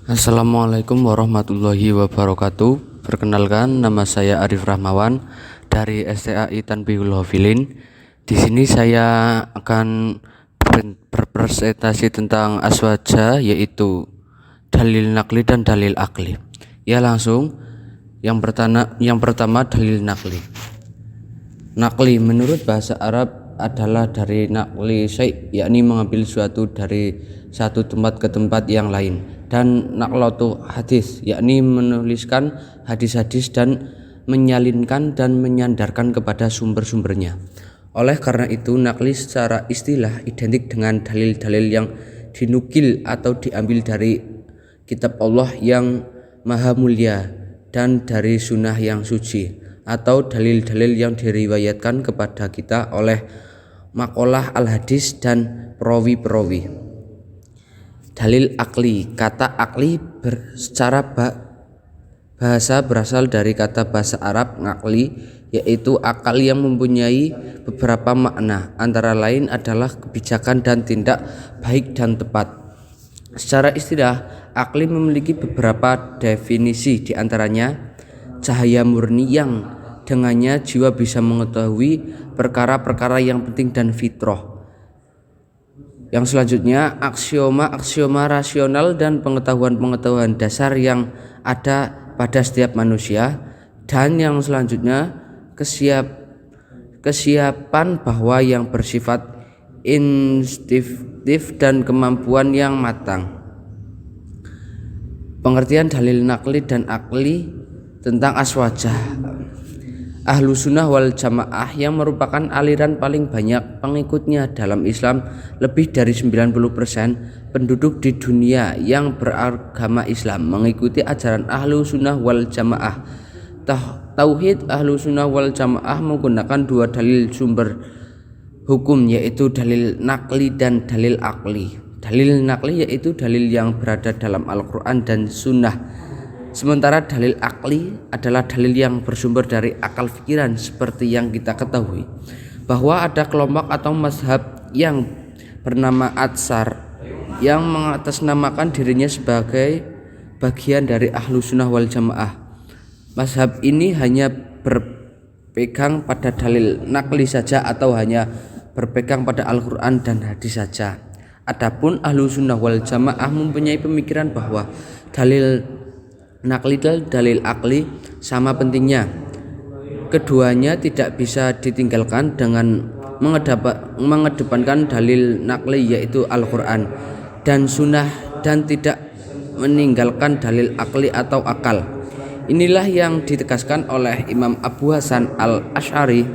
Assalamualaikum warahmatullahi wabarakatuh. Perkenalkan, nama saya Arif Rahmawan dari STAI Tanbihul Hafilin. Di sini saya akan berpresentasi tentang aswaja, yaitu dalil nakli dan dalil akli. Ya, langsung. Yang pertama dalil nakli. Nakli menurut bahasa Arab adalah dari nakli syai', yakni mengambil suatu dari satu tempat ke tempat yang lain, dan naklatu hadis, yakni menuliskan hadis-hadis dan menyalinkan dan menyandarkan kepada sumber-sumbernya. Oleh karena itu, nakli secara istilah identik dengan dalil-dalil yang dinukil atau diambil dari kitab Allah yang maha mulia dan dari sunnah yang suci, atau dalil-dalil yang diriwayatkan kepada kita oleh makalah al-hadis dan perawi-perawi. Dalil akli. Kata akli secara bahasa berasal dari kata bahasa Arab ngakli, yaitu akal yang mempunyai beberapa makna, antara lain adalah kebijakan dan tindak baik dan tepat. Secara istilah, akli memiliki beberapa definisi, diantaranya cahaya murni yang dengannya jiwa bisa mengetahui perkara-perkara yang penting dan fitrah. Yang selanjutnya, aksioma rasional dan pengetahuan dasar yang ada pada setiap manusia. Dan yang selanjutnya, kesiapan bahwa yang bersifat instintif dan kemampuan yang matang. Pengertian dalil nakli dan akli tentang aswajah. Ahlu sunnah wal jamaah yang merupakan aliran paling banyak pengikutnya dalam Islam, lebih dari 90% penduduk di dunia yang beragama Islam mengikuti ajaran ahlu sunnah wal jamaah. Tauhid ahlu sunnah wal jamaah menggunakan dua dalil sumber hukum, yaitu dalil nakli dan dalil akli. Dalil nakli yaitu dalil yang berada dalam Al-Quran dan sunnah, sementara dalil akli adalah dalil yang bersumber dari akal pikiran. Seperti yang kita ketahui bahwa ada kelompok atau mazhab yang bernama Atsar yang mengatasnamakan dirinya sebagai bagian dari ahlu sunnah wal jamaah. Mazhab ini hanya berpegang pada dalil nakli saja atau hanya berpegang pada Al-Quran dan hadis saja. Adapun ahlu sunnah wal jamaah mempunyai pemikiran bahwa dalil nakli dan dalil akli sama pentingnya. Keduanya tidak bisa ditinggalkan dengan mengedepankan dalil nakli, yaitu Al-Quran dan sunnah, dan tidak meninggalkan dalil akli atau akal. Inilah yang ditegaskan oleh Imam Abu Hasan al-Asy'ari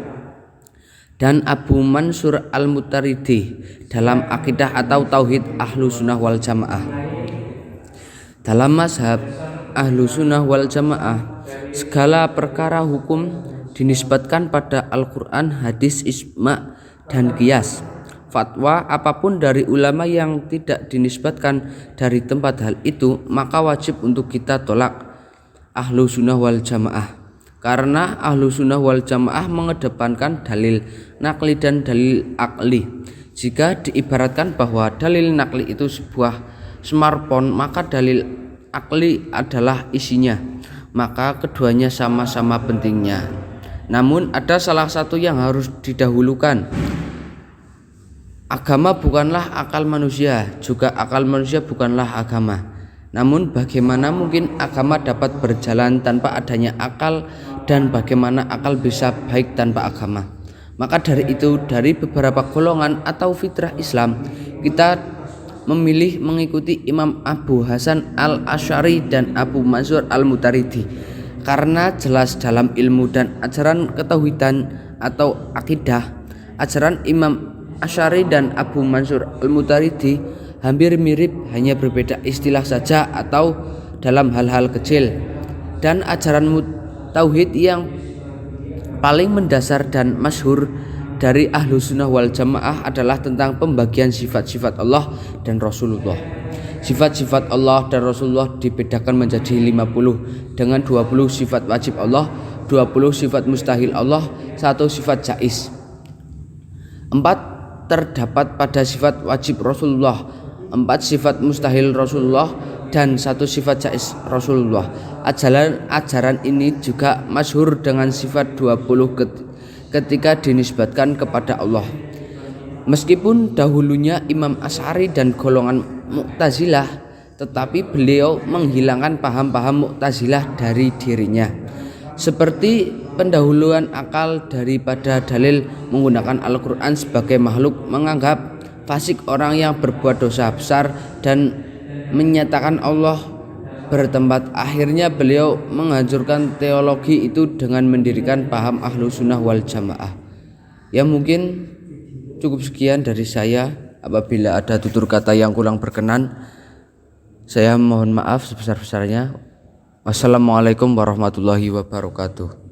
dan Abu Mansur al-Mutaridi dalam akidah atau tauhid ahlu sunnah wal jamaah. Dalam mazhab ahlu sunnah wal jamaah, segala perkara hukum dinisbatkan pada Al-Quran, hadis, ijma, dan qiyas. Fatwa apapun dari ulama yang tidak dinisbatkan dari tempat hal itu, maka wajib untuk kita tolak ahlu sunnah wal jamaah, karena ahlu sunnah wal jamaah mengedepankan dalil nakli dan dalil akli. Jika diibaratkan bahwa dalil nakli itu sebuah smartphone, maka dalil akli adalah isinya, maka keduanya sama-sama pentingnya. Namun ada salah satu yang harus didahulukan. Agama bukanlah akal manusia, juga akal manusia bukanlah agama. Namun bagaimana mungkin agama dapat berjalan tanpa adanya akal, dan bagaimana akal bisa baik tanpa agama? Maka dari itu, dari beberapa golongan atau fitrah Islam, kita memilih mengikuti Imam Abu Hasan al-Asy'ari dan Abu Mansur al-Mutaridi, karena jelas dalam ilmu dan ajaran ketauhidan atau akidah, ajaran Imam Asy'ari dan Abu Mansur al-Mutaridi hampir mirip, hanya berbeda istilah saja atau dalam hal-hal kecil. Dan ajaran tauhid yang paling mendasar dan masyhur dari ahlu sunnah wal jamaah adalah tentang pembagian sifat-sifat Allah dan Rasulullah. Sifat-sifat Allah dan Rasulullah dibedakan menjadi 50, dengan 20 sifat wajib Allah, 20 sifat mustahil Allah, 1 sifat jaiz. 4 terdapat pada sifat wajib Rasulullah, 4 sifat mustahil Rasulullah, dan satu sifat jais Rasulullah. Ajaran ini juga masyhur dengan sifat 20 ketika dinisbatkan kepada Allah. Meskipun dahulunya Imam Asy'ari dan golongan Mu'tazilah, tetapi beliau menghilangkan paham-paham Mu'tazilah dari dirinya, seperti pendahuluan akal daripada dalil, menggunakan Al-Quran sebagai makhluk, menganggap fasik orang yang berbuat dosa besar, dan menyatakan Allah bertempat. Akhirnya beliau menghancurkan teologi itu dengan mendirikan paham Ahlus Sunnah wal Jamaah. Ya, mungkin cukup sekian dari saya. Apabila ada tutur kata yang kurang berkenan, saya mohon maaf sebesar-besarnya. Wassalamualaikum warahmatullahi wabarakatuh.